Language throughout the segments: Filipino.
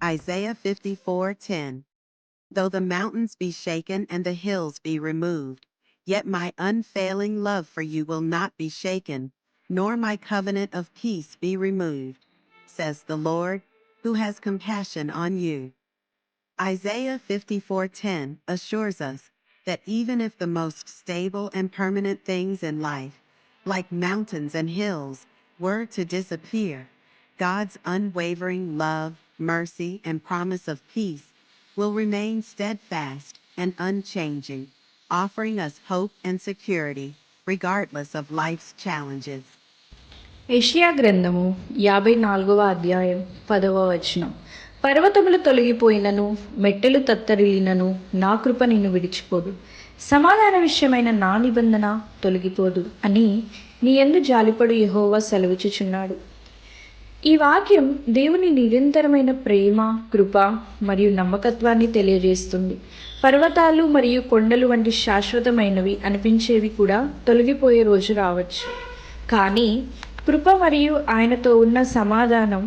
Isaiah 54:10. Though the mountains be shaken and the hills be removed, yet my unfailing love for you will not be shaken, nor my covenant of peace be removed, says the Lord, who has compassion on you. Isaiah 54:10 assures us that even if the most stable and permanent things in life, like mountains and hills, were to disappear, God's unwavering love, mercy, and promise of peace will remain steadfast and unchanging, offering us hope and security regardless of life's challenges. యెషయా గ్రంథము 54వ అధ్యాయం 10వ వచనం. పర్వతములు తొలగిపోయినను మెట్టెలు తత్తరిల్లినను నా కృప నిన్ను విడిచిపోదు, సమాధాన విషయమైన నా నిబంధన తొలగిపోదు అని నీ యందు జాలిపడు యెహోవా సెలవిచ్చుచున్నాడు. ఈ వాక్యం దేవుని నిరంతరమైన ప్రేమ, కృప మరియు నమ్మకత్వాన్ని తెలియజేస్తుంది. పర్వతాలు మరియు కొండలు వంటి శాశ్వతమైనవి అనిపించేవి కూడా తొలగిపోయే రోజు రావచ్చు, కానీ కృప మరియు ఆయనతో ఉన్న సమాధానం,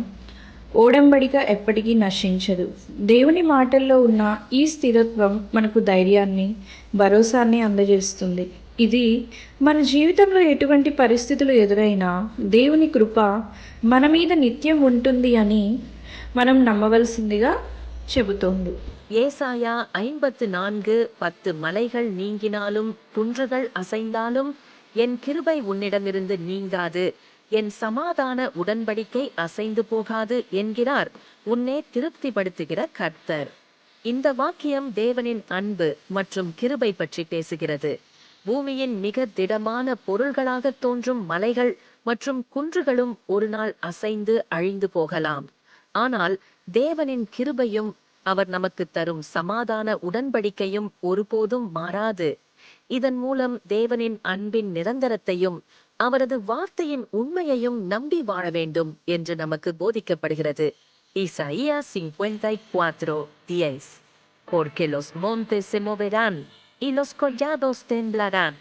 ఓడంబడిక ఎప్పటికీ నశించదు. దేవుని మాటల్లో ఉన్న ఈ స్థిరత్వం మనకు ధైర్యాన్ని, భరోసాన్ని అందజేస్తుంది. ఇది మన జీవితంలో ఎటువంటి పరిస్థితులు ఎదురైనా దేవుని కృప మన మీద నిత్యం ఉంటుంది అని మనం నమ్మవలసిందిగా చెబుతోంది. ஏசாயா 54:10 மலைகள் நீங்கினாலும் குன்றுகள் அசைந்தாலும் என் கிருபை உன்னிடமிருந்து நீங்காது, என் சமாதான உடன்படிக்கை அசைந்து போகாது என்கிறார் உன்னை திருப்திப்படுத்துகிற கர்த்தர். இந்த வாக்கியம் தேவனின் அன்பு மற்றும் கிருபை பற்றி பேசுகிறது. பூமியின் மிக திடமான பொருள்களாக தோன்றும் மலைகள் மற்றும் குன்றுகளும் ஒரு நாள் அசைந்து அழிந்து போகலாம். ஆனால் தேவனின் கிருபையும் அவர் நமக்கு தரும் சமாதான உடன்படிக்கையும் ஒருபோதும் மாறாது. இதன் மூலம் தேவனின் அன்பின் நிரந்தரத்தையும் அவரது வார்த்தையின் உண்மையையும் நம்பி வாழ வேண்டும் என்று நமக்கு போதிக்கப்படுகிறது. Isaías 54:10. Porque los montes se moverán y los collados temblarán,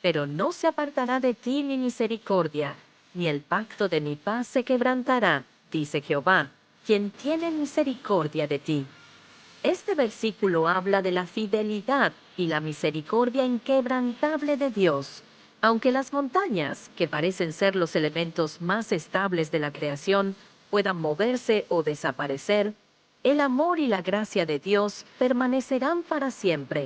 pero no se apartará de ti mi misericordia, ni el pacto de mi paz se quebrantará, dice Jehová, quien tiene misericordia de ti. Este versículo habla de la fidelidad y la misericordia inquebrantable de Dios. Aunque las montañas, que parecen ser los elementos más estables de la creación, puedan moverse o desaparecer, el amor y la gracia de Dios permanecerán para siempre.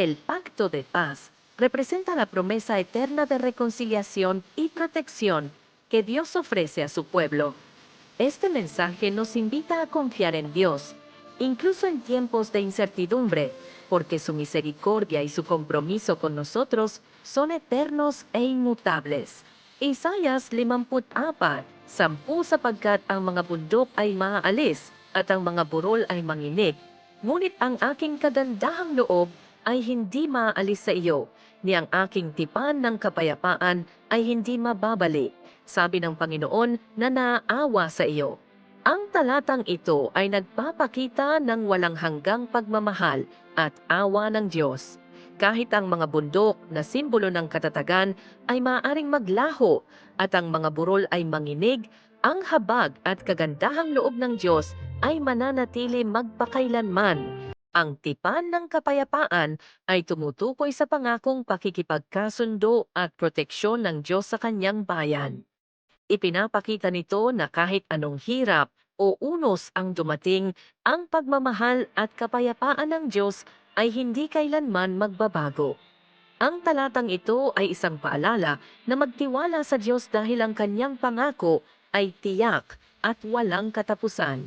El pacto de paz representa la promesa eterna de reconciliación y protección que Dios ofrece a su pueblo. Este mensaje nos invita a confiar en Dios, incluso en tiempos de incertidumbre, porque su misericordia y su compromiso con nosotros son eternos e inmutables. Isaias 54, 10 sapagkat ang mga bundok ay maaalis at ang mga burol ay manginig, ngunit ang aking kagandahang loob ay hindi maaalis sa iyo, ni ang aking tipan ng kapayapaan ay hindi mababali, sabi ng Panginoon na naaawa sa iyo. Ang talatang ito ay nagpapakita ng walang hanggang pagmamahal at awa ng Diyos. Kahit ang mga bundok na simbolo ng katatagan ay maaaring maglaho at ang mga burol ay manginig, ang habag at kagandahang loob ng Diyos ay mananatili magpakailanman. Ang tipan ng kapayapaan ay tumutukoy sa pangakong pakikipagkasundo at proteksyon ng Diyos sa kanyang bayan. Ipinapakita nito na kahit anong hirap o unos ang dumating, ang pagmamahal at kapayapaan ng Diyos ay hindi kailanman magbabago. Ang talatang ito ay isang paalala na magtiwala sa Diyos dahil ang kanyang pangako ay tiyak at walang katapusan.